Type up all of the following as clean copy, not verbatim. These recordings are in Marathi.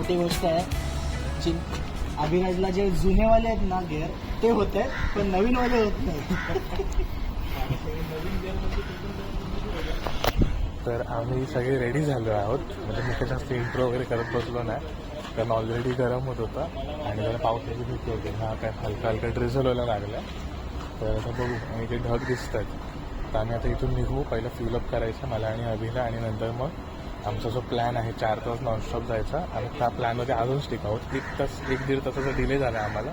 मोठी गोष्ट आहे. जी अभिराजला जे जुनेवाले आहेत ना गेअर ते होते, पण नवीनवाले होत नाही. तर आम्ही सगळे रेडी झालो आहोत. म्हणजे मी काही जास्त इंट्रो वगैरे करत बसलो नाही, कारण ऑलरेडी गरम होत होता आणि जरा पावसाची भीती होती. हा काय हलका हलका ड्रिझल व्हायला लागला. तर आता बघू, आणि ते ढग दिसत आहेत. तर आम्ही आता इथून निघू. पहिलं फ्युलअप करायचं मला आणि अभिला, आणि नंतर मग आमचा जो प्लॅन आहे 4 तास नॉनस्टॉप जायचा. आणि त्या प्लॅनमध्ये अजून स्टिक आहोत. 1-1.5 तासाचा डिले झाला आहे आम्हाला.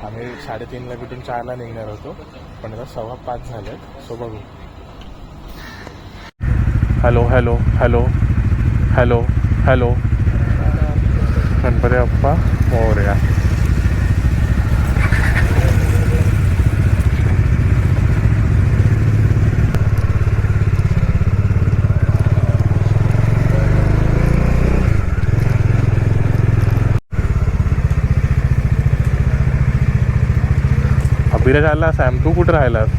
आम्ही 3:30ला भेटून 4ला निघणार होतो, पण आता 4:15 झाले आहेत. सो बघू. Hello hello hello hello hello. Ganpati Bappa Morya. Abhiraj आला. सॅम तू कुठं राहिलास?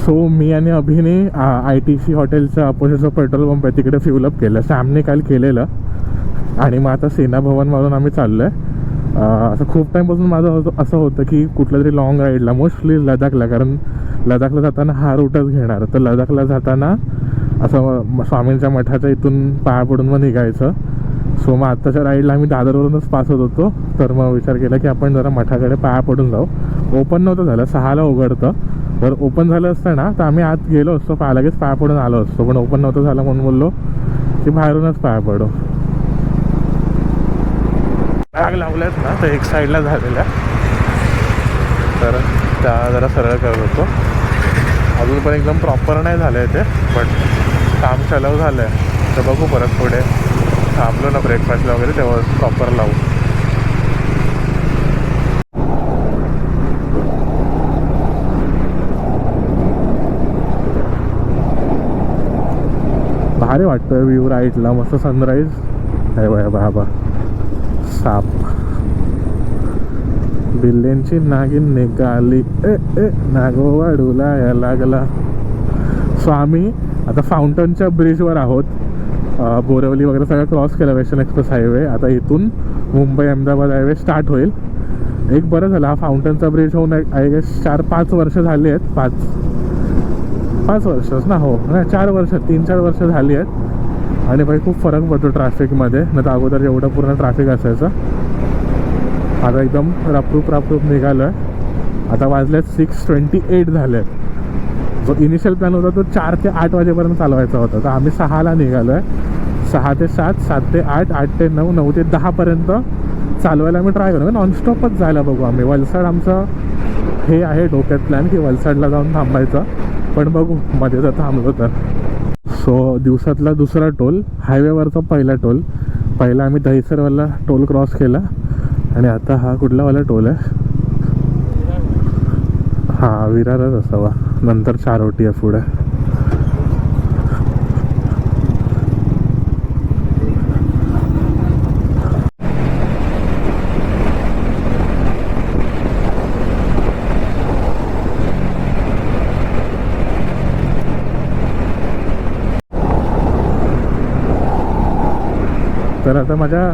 सो मी आणि अभिने ITC हॉटेलच्या अपोजिटचा पेट्रोल पंप आहे तिकडे फ्युलअप केलं. सॅमने काल केलेलं. आणि मग आता सेना भवनवरून आम्ही चाललो आहे. असं खूप टाईमपासून माझं असं होतं की कुठल्या तरी लॉंग राईडला, मोस्टली लडाखला, कारण लडाखला जाताना हा रूटच घेणार. तर लडाखला जाताना असं स्वामींच्या मठाच्या इथून पाया पडून मग निघायचं. सो मग आत्ताच्या राईडला आम्ही दादरवरूनच पास होत होतो. तर मग विचार केला की आपण जरा मठाकडे पाया पडून जाऊ. ओपन नव्हतं झालं, 6ला उघडतं. तर ओपन झालं असतं ना तर आम्ही आत गेलो असतो, लगेच पाया पडून आलो असतो. पण ओपन नव्हतं झालं म्हणून बोललो की बाहेरूनच पाया पडू. आग लावल्यात ना तर एक साईडला झालेल्या, तर त्या जरा सरळ करत होतो. अजून पण एकदम प्रॉपर नाही झालं आहे ते, बट काम चालू झालं आहे. तर बघू परत पुढे थांबलो ना ब्रेकफास्टला वगैरे तेव्हा प्रॉपर लावू. भारी वाटतोय व्ह्यू राईटला, मस्त सनराईज आहे. बाय बाबा साप बिल्ल्यांची नागिन निघाली, नागोवाडूला या लागला. सो आम्ही आता फाउंटनच्या ब्रिजवर आहोत. बोरवली वगैरे सगळं क्रॉस केलं, वेस्टर्न एक्सप्रेस हायवे. आता इथून मुंबई अहमदाबाद हायवे स्टार्ट होईल. एक बरं झालं हा फाउंटनचा ब्रिज होऊन आय गेस 4-5 वर्ष झाली आहेत. 5 वर्षच ना, हो नाही 4 वर्ष, 3-4 वर्ष झाली आहेत. आणि भाई खूप फरक पडतो ट्रॅफिकमध्ये. नाही तर अगोदर एवढं पूर्ण ट्रॅफिक असायचं. आता एकदम रापरूप निघालो आहे. आता वाजलेत 6:28 झाले आहेत. जो इनिशियल प्लॅन होता तो 4 ते 8 वाजेपर्यंत चालवायचा होता. तर आम्ही 6ला निघालो आहे. 6 ते 7, 7 ते 8, 8 ते 9, 9 ते 10पर्यंत चालवायला आम्ही ट्राय करू. नॉनस्टॉपच जायला बघू आम्ही. वलसाड आमचं हे आहे डोक्यात प्लॅन की वलसाडला जाऊन थांबायचं, पण बघू मध्ये जर थांबलो तर. सो दिवसातला दुसरा टोल, हायवेवरचा पहिला टोल. पहिला आम्ही दहिसरवाला टोल क्रॉस केला आणि आता हा कुठलावाला टोल आहे? हां, विरारच असावा. नंतर 4 OT आहे पुढे. तर आता माझ्या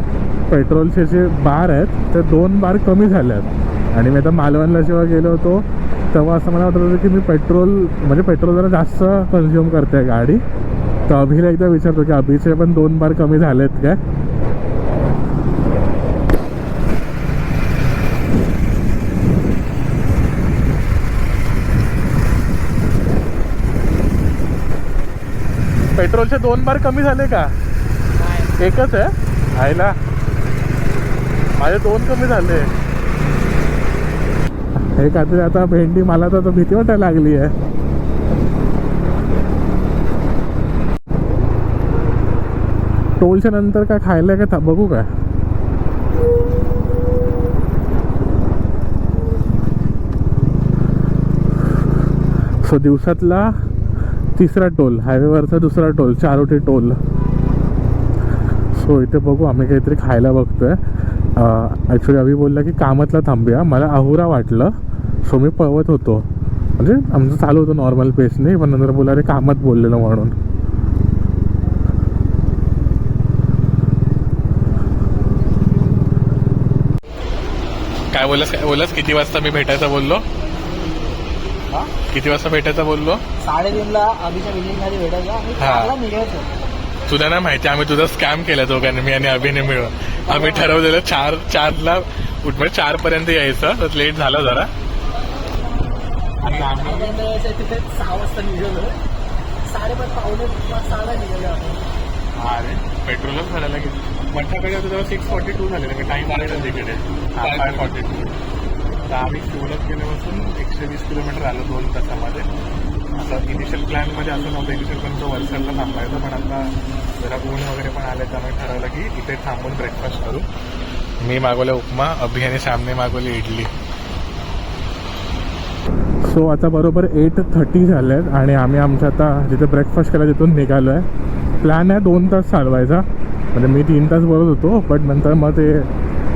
पेट्रोलचे जे बार आहेत ते 2 बार कमी झाले आहेत. आणि मी आता मालवणला जेव्हा गेलो होतो तेव्हा असं मला वाटत होतं की मी पेट्रोल जरा जास्त कन्झ्युम करते गाडी. तर अभिला एकदा विचारतो की अभिचे पण 2 बार कमी झाले आहेत काय. पेट्रोलचे 2 बार कमी झाले का? एकच आहे आईला. माझे 2 कमी झाले. हे काहीतरी आता भेंडी मला तर भीती वाटायला लागली आहे. टोलच्या नंतर काय खायला काय बघू काय. सो दिवसातला तिसरा टोल, हायवेवरचा दुसरा toll, 4 OT toll. So so इथे बघू आम्ही काहीतरी खायला बघतोय. ॲक्च्युली अभि बोलला की कामातला थांबूया. मला अहुरा वाटलं, सो मी पळवत होतो. म्हणजे आमचं चालू होतं नॉर्मल पेसने, पण नंतर बोला रे कामात बोललेलं म्हणून. काय बोललास किती वाजता मी भेटायचं बोललो? हा? किती वाजता भेटायचं बोललो? 3:30ला अभिच्या बिल्डिंग खाली भेटायचं आणि हा. 4ला निघायचं. तुला नाही माहिती, आम्ही तुझा स्कॅम केला दोघांनी, मी आणि अभिने मिळून. आम्ही ठरवलेलं 4ला म्हणजे 4 पर्यंत यायचं, तर लेट झालं जरा. आणि आम्ही तिथे 6 वाजता निघालो. 5:30 पावणे 6ला निघालो आपण. अरे पेट्रोलच भरायला गेलं. मठाकडे होतं तेव्हा 6:42 झालेलं, मी टाईम आलेलं तिकडे 5:42. तर आम्ही डेव्हलप केल्यापासून 120 किलोमीटर आलो 2 तासामध्ये. आता इनिशियल प्लॅनमध्ये असं नव्हतं, इनिशियल प्लॅन तो वर्षाला थांबायचं, पण आता जरा ऊन वगैरे पण आले त्यामुळे ठरवलं की इथे थांबून ब्रेकफास्ट करू. मी मागवलं उपमा, अभि आणि श्यामने मागवली इडली. सो आता बरोबर 8:30 झाले आहेत आणि आम्ही आमच्या आता जिथे ब्रेकफास्ट करायला तिथून निघालो आहे. प्लॅन आहे 2 तास चालवायचा, म्हणजे मी 3 तास बोलत होतो, बट नंतर मग ते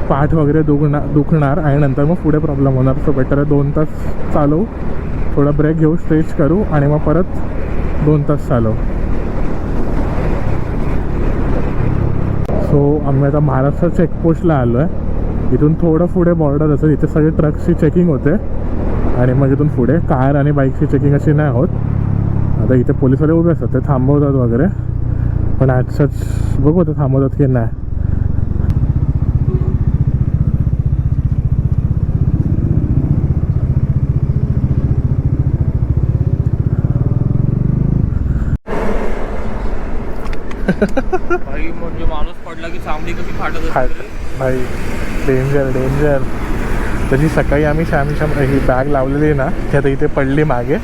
पाठ वगैरे दुखणार आणि नंतर मग पुढे प्रॉब्लेम होणार. सो बेटर आहे 2 तास चालवू, थोडा ब्रेक घेऊ, स्ट्रेच करू आणि मग परत 2 तास चालवू. सो आम्ही आता महाराष्ट्र चेकपोस्टला आलो आहे. इथून थोडं पुढे बॉर्डर असेल, इथे सगळे ट्रक्सची चेकिंग होते आणि मग इथून पुढे कार आणि बाईकची चेकिंग अशी नाही होत. आता इथे पोलिसवाले उभे असतात, ते थांबवतात वगैरे, पण ॲज बघू आता थांबवतात की नाही. भाई म्हणजे माणूस पडला की चामडी कशी फाटत असते. भाई डेंजर डेंजर. तशी सकाळी आम्ही ही बॅग लावलेली ना, ती आता इथे पडली मागे.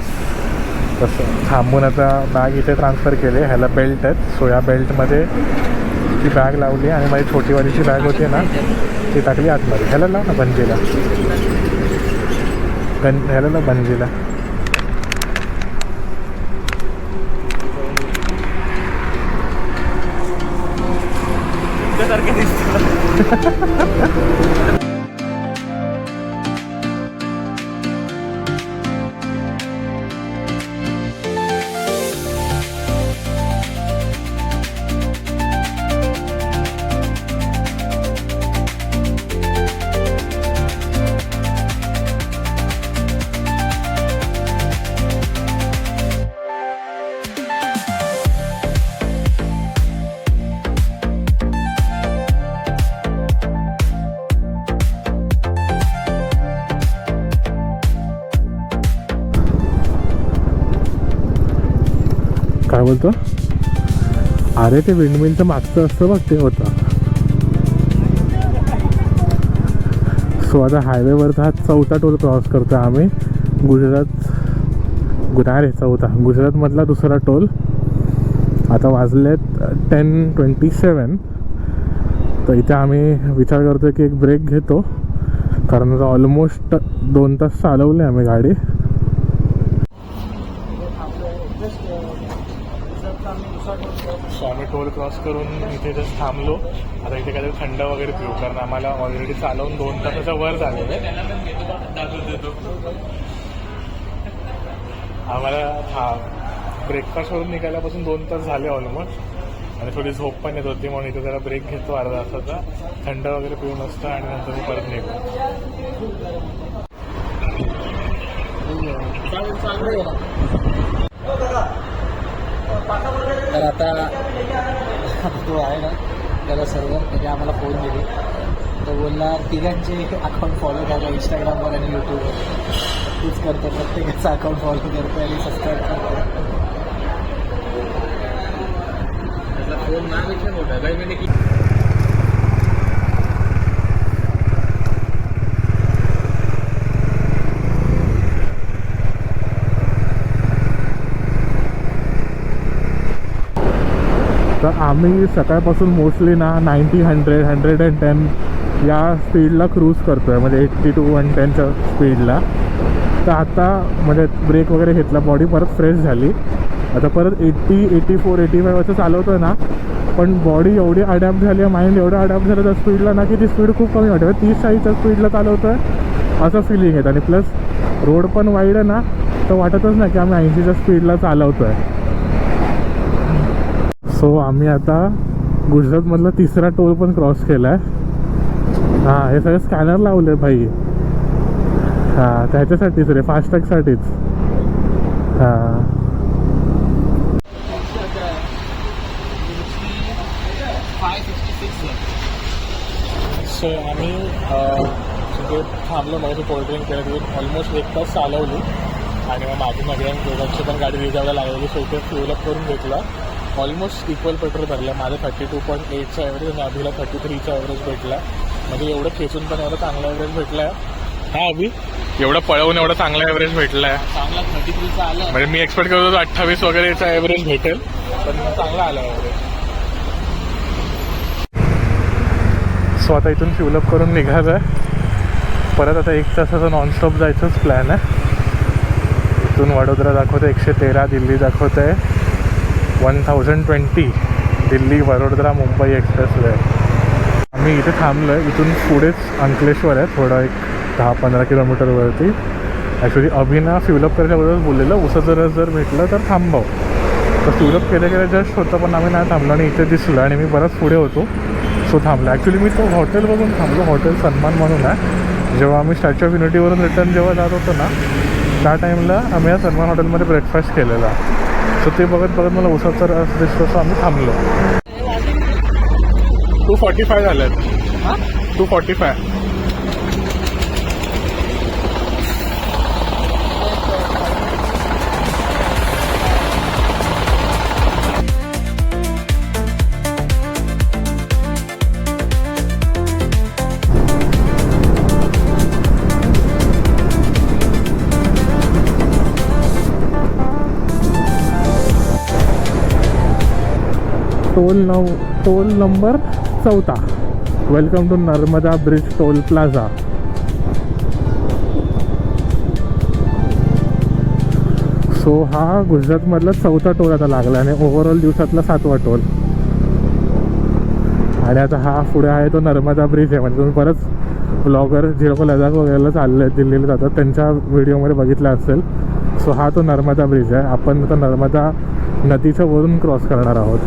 तसं थांबून आता बॅग इथे ट्रान्सफर केली. ह्याला बेल्ट आहेत, सो या बेल्टमध्ये ती बॅग लावली आणि माझी छोटीवालीची बॅग होती ना, ती टाकली आतमध्ये. ह्याला लाव ना बंजीला, ह्याला ना बंजीला. सारखे दिसतं. काय बोलतो? अरे ते विंडमिलचं मागचं असतं बघ, ते होतं. सो आता हायवेवरचा हा 4था टोल क्रॉस करतो आम्ही. गुजरातमधला 2रा टोल. आता वाजलेत 10:27. तर इथे आम्ही विचार करतो की एक ब्रेक घेतो, कारण आता ऑलमोस्ट 2 तास चालवले आम्ही गाडी. सो आम्ही टोल क्रॉस करून इथे जस्ट थांबलो. आता इथे काहीतरी थंड वगैरे पिऊ, कारण आम्हाला ऑलरेडी चालवून 2 तासाच्या वर झालेलं आहे. आम्हाला ब्रेकफास्टवरून निघाल्यापासून 2 तास झाले ऑलमोस्ट, आणि थोडी झोप पण येत होती, म्हणून इथे जरा ब्रेक घेतो अर्धा तासाचा, थंड वगैरे पिऊन असतं आणि नंतर मी परत निघतो. तर आता तो आहे ना, त्याला सर्व त्याने आम्हाला फोन दिले. तो बोलला तिघांचे अकाउंट फॉलो करायला इंस्टाग्रामवर आणि यूट्यूबवर. तूच करतो, प्रत्येकाचं अकाउंट फॉलो करतो आणि सबस्क्राईब करतो. त्याचा फोन नापेक्षा मोठा काही म्हणजे की तर आम्ही सकाळपासून मोस्टली ना 90, 100, 110 या स्पीडला क्रूज करतो आहे, म्हणजे 80 to 110च्या स्पीडला. तर आता म्हणजे ब्रेक वगैरे घेतला, बॉडी परत फ्रेश झाली. आता परत 80, 84, 85 असं चालवतो आहे ना, पण बॉडी एवढी अडॅप्ट झाली आहे, माइंड एवढं अडॅप्ट झालं त्या स्पीडला ना, की ती स्पीड खूप कमी वाटते. 30-40च्या स्पीडला चालवतो आहे असं फिलिंग येतं. आणि प्लस रोड पण वाईड आहे ना, तर वाटतच नाही की आम्ही 80च्या स्पीडला चालवतो आहे. सो आम्ही आता गुजरातमधला 3रा टोल पण क्रॉस केला आहे. हां, हे सगळे स्कॅनर लावले भाई. हां, त्याच्यासाठीच रे, फास्टॅगसाठीच. हां, सो आम्ही तिथे थांबलो. माझी कोल्ड्रिंक केलं तिथे ऑलमोस्ट 1 तास चालवली आणि मग माझी मध्ये दोघांची पण गाडी रिझर्वला लागलेली. सो इथे फ्युलअप करून घेतला. ऑलमोस्ट इक्वल पेट्रोल भरलं. माझं 32.8चा ॲव्हरेज आणि अभिला 33चा ॲव्हरेज भेटला. म्हणजे एवढं खेचून पण एवढं चांगला ॲव्हरेज भेटला आहे. हां अभि, एवढं पळवून एवढा चांगला ॲव्हरेज भेटला आहे. चांगला 33चा आला. म्हणजे मी एक्सपेक्ट करत होतो 28 वगैरेचा ॲव्हरेज भेटेल, पण चांगला आला ॲव्हरेज. सो आता इथून फ्युलअप करून निघायचं आहे. परत आता 1 तासाचा नॉनस्टॉप जायचंच प्लॅन आहे. इथून वडोदरा दाखवतं 113, दिल्ली दाखवतं आहे 1020, दिल्ली वडोदरा मुंबई एक्सप्रेसवे. आम्ही इथे थांबलो आहे. इथून पुढेच अंकलेश्वर आहे, थोडं एक 10-15 किलोमीटरवरती. ॲक्च्युली अभिना फ्युलअप करायच्याबरोबर बोललेलं उसाचं रस जर भेटलं तर थांबव. तर फ्युलअप केल्या जस्ट होतं, पण आम्ही नाही थांबलो आणि इथे दिसलं आणि मी बरंच पुढे होतो. सो थांबला. ॲक्च्युली मी तो हॉटेल बघून थांबलो. हॉटेल सन्मान म्हणून आहे. जेव्हा आम्ही स्टॅच्यू ऑफ युनिटीवरून रिटर्न जेव्हा जात होतो ना, त्या टाईमला आम्ही या सन्मान हॉटेलमध्ये ब्रेकफास्ट केलेला. सो ते बघत बघत मला उसाचा रस दिसतो, सो आम्ही थांबलो. 245 झाले आहेत. 245. Toll number 4. Welcome to Narmada bridge toll plaza. So हा गुजरातमधला 4था टोल आता लागला आणि ओव्हरऑल दिवसातला 7वा टोल. आणि आता हा पुढे आहे तो नर्मदा ब्रिज आहे. म्हणजे तुम्ही परत ब्लॉगर जे लोक लडाख वगैरेला चालले आहेत, दिल्लीला जातात, त्यांच्या व्हिडिओमध्ये बघितला असेल. सो हा तो नर्मदा ब्रिज आहे. आपण आता नर्मदा नदीच्या वरून क्रॉस करणार आहोत.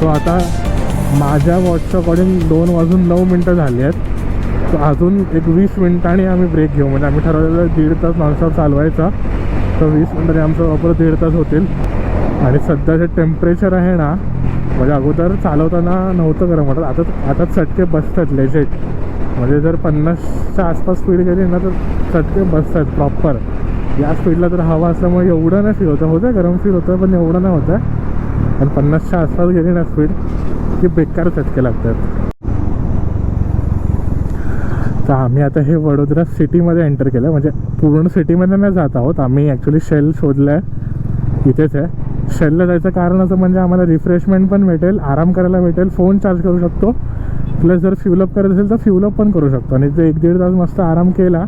सो आता माझ्या वॉचच्या अकॉर्डिंग 2:09 झाली आहेत. सो अजून एक 20 मिनिटांनी आम्ही ब्रेक घेऊ. म्हणजे आम्ही ठरवलेलं 1.5 तास नॉनस्टॉप चालवायचा, तर 20 मिनिटांनी आमचं वापर 1.5 तास होतील. आणि सध्याचे टेम्परेचर आहे ना, म्हणजे अगोदर चालवताना नव्हतं गरम वाटत, आता चटके बसतात लेजेट. म्हणजे जर 50च्या आसपास स्पीड गेली ना तर चटके बसतात प्रॉपर. या स्पीडला तर हवा असल्यामुळे एवढं नाही फील होतं गरम फील होतं, पण एवढं नाही होतं. आणि 50च्या आसपास गेली ना स्पीड की बेकार चटके लागतात. तर आम्ही आता हे वडोदरा सिटीमध्ये एंटर केलं. म्हणजे पूर्ण सिटीमध्ये नाही जात आहोत आम्ही. ॲक्च्युली शेल शोधलं आहे, इथेच आहे. शेलला जायचं कारण असं म्हणजे आम्हाला रिफ्रेशमेंट पण भेटेल, आराम करायला भेटेल, फोन चार्ज करू शकतो, प्लस जर फ्युलअप करत असेल तर फ्युलअप पण करू शकतो. आणि ते 1-1.5 तास मस्त आराम केला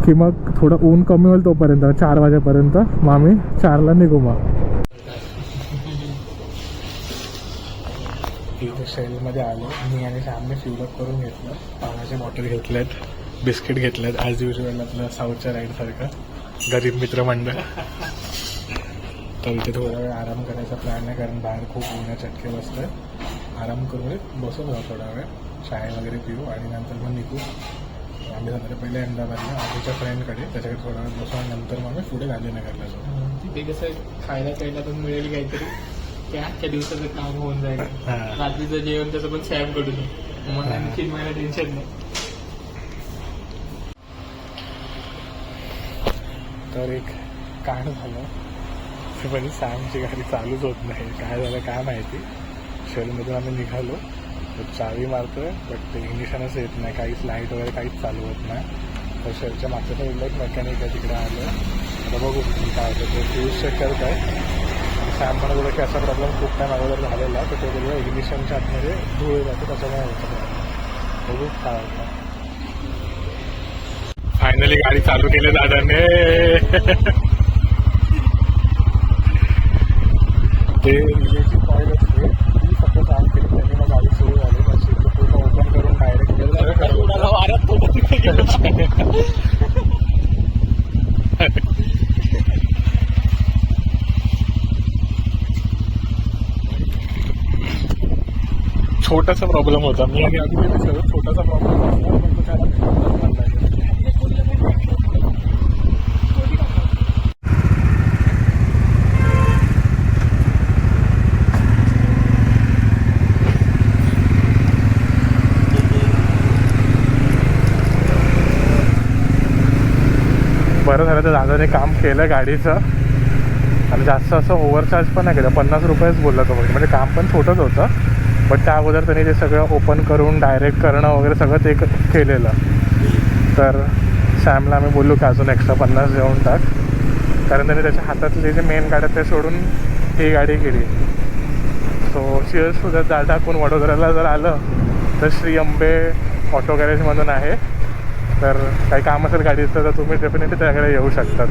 की मग थोडं ऊन कमी होईल तोपर्यंत 4 वाजेपर्यंत. मग आम्ही 4ला निघू. मग इथे शेलमध्ये आलो मी आणि श्यामने फ्युलअप करून घेतलं. पाण्याचे बॉटल घेतलेत, बिस्किट घेतलेत, ॲज युजल आपलं साऊथच्या राईडसारखं गरीब मित्रमंडळ. तर इथे थोडा वेळ आराम करायचा प्लॅन आहे, कारण बाहेर खूप ऊन्हा चटके बसतं. आराम करून बसून राहू थोडा वेळ, चाय वगैरे पिऊ आणि नंतर मग निघू. आम्ही जाणार पहिले अहमदाबादला आमच्या फ्रेंडकडे, त्याच्याकडे थोडा वेळ बसू आणि नंतर मग पुढे गांधीनगरला जाऊ. तिथे कसं खायला प्यायला पण मिळेल काहीतरी, की आजच्या दिवसाचं काम होऊन जाईल. रात्रीचं जेवण त्याचं पण सॅम कडून, मग आणखी मला टेन्शन नाही. तर एक कांड झालं, पण सॅमची गाडी चालूच होत नाही, काय झालं काय माहिती. शेलमधून आम्ही निघालो. तर चावी मारतोय बट ते इग्निशनच येत नाही, काहीच लाईट वगैरे काहीच चालू होत नाही. तर शेलच्या मागच्या साईडला एक मेकॅनिक आहे, तिकडे आलो. आता बघू काय होतं. ते फ्यूज चेक करत आहे. सॅम म्हणत होता की असा प्रॉब्लेम खूप टाईम अगोदर झालेला, तर ते बोलूया इग्निशनच्या आतमध्ये धूळ जाते, त्याच्यामुळे होतं. बघू काय होतं. फायनली गाडी चालू केली दादाने. ते रिलेची कॉईल असते ती फक्त काम केली त्यांनी, मग गाडी सुरू झाली. मग सीट पूर्ण ओपन करून डायरेक्ट छोटासा प्रॉब्लेम होता. मी आणि आधी छोटासा प्रॉब्लेम होता, पण तो त्याला बरं झालं. तर दादाने काम केलं गाडीचं आणि जास्त असं ओव्हरचार्ज पण नाही केलं. 50 रुपयेच बोलला तो, म्हणजे काम पण छोटंच होतं. बट त्या अगोदर त्यांनी ते सगळं ओपन करून डायरेक्ट करणं वगैरे सगळं ते केलेलं. तर सॅमला आम्ही बोललो की अजून एक्स्ट्रा 50 देऊन टाक, कारण त्यांनी त्याच्या हातातले जे मेन गाड्या ते सोडून ही गाडी केली. So cheers to that. दादा कोण वडोदऱ्याला जर आलं तर श्री अंबे ऑटो गॅरेजमधून आहे. तर काही काम असेल गाडीचं तर तुम्ही डेफिनेटली त्याकडे येऊ शकतात.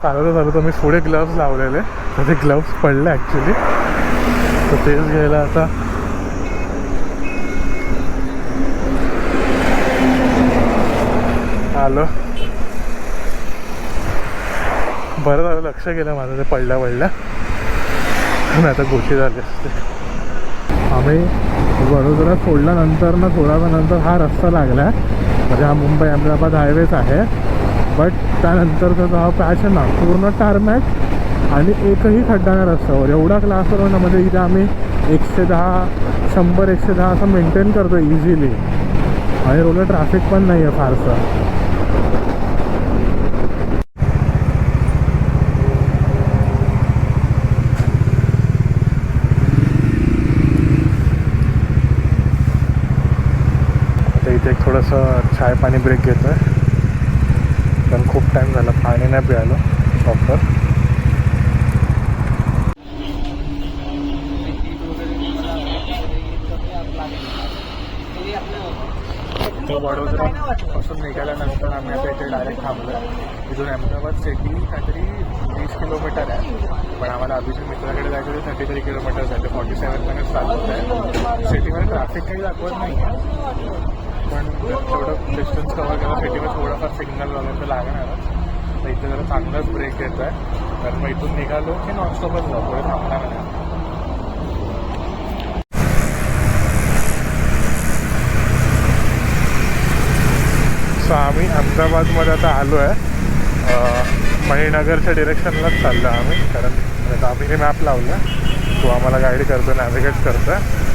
चालतं झालं तर मी पुढे ग्लव्स लावलेले, तर ते ग्लव्स पडले ॲक्च्युली, तर तेच घ्यायला आता आलो. बरं झालं लक्ष गेलं माझं, ते पडल्या नाही तर गोष्टी झाली असते. आम्ही वडोदरा सोडल्यानंतर ना थोड्या वेळानंतर हा रस्ता लागला, म्हणजे हा मुंबई अहमदाबाद हायवेच आहे. बट त्यानंतरचा जो हा पॅच आहे ना पूर्ण टारमॅक आणि एकही खड्डा नाही रस्त्यावर. एवढा क्लास रोड ना, म्हणजे इथे आम्ही 110, 100, 110 असं मेंटेन करतो इझिली, आणि रोडला ट्रॅफिक पण नाही आहे फारसं. इथे एक थोडंसं चाय पाणी ब्रेक घेतो आहे, पण खूप टाईम झाला पाणी नाही प्यायलो प्रॉपर. तर वडोदरापासून निघाल्यानंतर आम्ही आता इथे डायरेक्ट थांबलो. इथून अहमदाबाद सिटी काहीतरी 20 किलोमीटर आहे, पण आम्हाला अभिषेक मित्राकडे जायचं होते 33 किलोमीटर्स आहे. 47 मिनिट्स चालत आहे. सिटीमध्ये ट्रॅफिक काही दाखवत नाही आहे, पण थोडं डिस्टन्स कव्हर केलं सिटीमध्ये थोडंफार सिग्नल वगैरे तर लागणारच. तर इथे जरा चांगलाच ब्रेक येत आहे, कारण मग इथून निघालो की नॉनस्टॉपच जाऊ, पुढे थांबणार नाही. सो आम्ही अहमदाबादमध्ये आता आलो आहे. मणीनगरच्या डिरेक्शनलाच चाललो आम्ही, कारण आम्ही मॅप लावला, तो आम्हाला गाईड करतो, नॅव्हिगेट करतो आहे.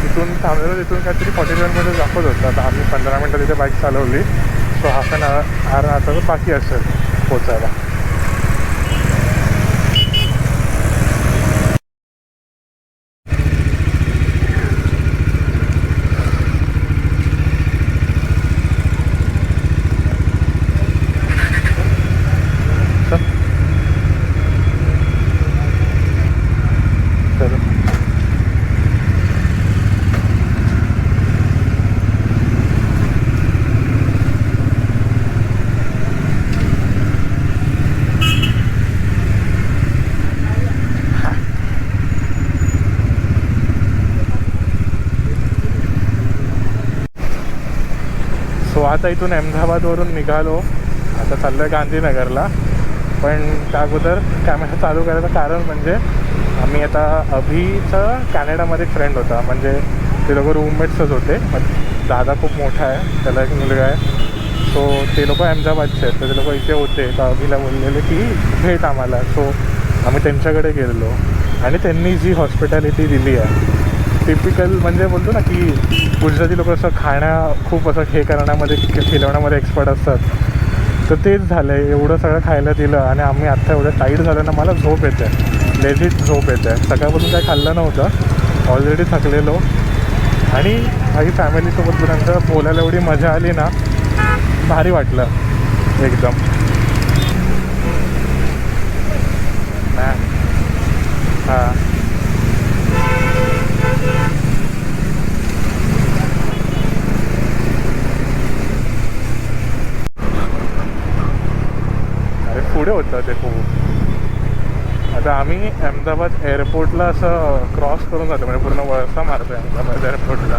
तिथून थांबलेलं, तिथून काहीतरी 47 मिनिट दाखवत होतं. आता आम्ही 15 मिनटं तिथे बाईक चालवली. सो हाफ एन आवर आता बाकी असेल पोचायला. सो आता इथून अहमदाबादवरून निघालो, आता चाललो आहे गांधीनगरला. पण त्या अगोदर कॅमेरा चालू करायचं कारण म्हणजे आम्ही आता अभिचं कॅनडामध्ये फ्रेंड होता, म्हणजे ते लोक रूममेट्सच होते. मग दादा खूप मोठा आहे, त्याला एक मुलगा आहे. सो ते लोक अहमदाबादचे आहेत, तर ते लोक इथे होते. तर अभिला बोललेले की भेट आम्हाला. सो आम्ही त्यांच्याकडे गेलेलो आणि त्यांनी जी हॉस्पिटॅलिटी दिली आहे, टिपिकल म्हणजे बोलतो ना की गुजराती लोक असं खूप असं हे करण्यामध्ये खिलवण्यामध्ये एक्सपर्ट असतात, तर तेच झालं आहे. एवढं सगळं खायला दिलं आणि आम्ही आत्ता एवढं टाईट झालं ना, मला झोप येते, लेजिट झोप येते. सकाळपासून काय खाल्लं नव्हतं, ऑलरेडी थकलेलो आणि काही फॅमिलीसोबत नंतर बोलायला एवढी मजा आली ना, भारी वाटलं एकदम. हां अरे पुढे होतं ते खूप. आता आम्ही अहमदाबाद एअरपोर्टला असं क्रॉस करून जातो, म्हणजे पूर्ण वळसा मारतो आहे अहमदाबाद एअरपोर्टला.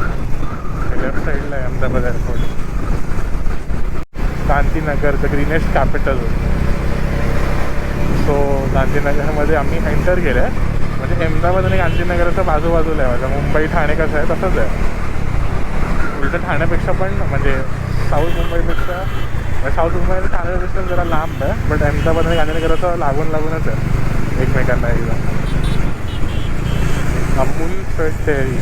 लेफ्ट साईडला आहे Ahmedabad airport. Gandhinagar the greenest capital. So गांधीनगरमध्ये आम्ही एंटर केलं आहे. म्हणजे अहमदाबाद आणि गांधीनगरचं बाजूबाजूला आहे. माझं मुंबई ठाणे कसं आहे तसंच आहे. उलटं ठाण्यापेक्षा पण म्हणजे साऊथ मुंबईपेक्षा, साऊथ मुंबई ठाण्यापेक्षा जरा लांब आहे. बट अहमदाबाद आणि गांधीनगरचं लागूनच आहे एकमेकांना एकदम. Amul sweet dairy.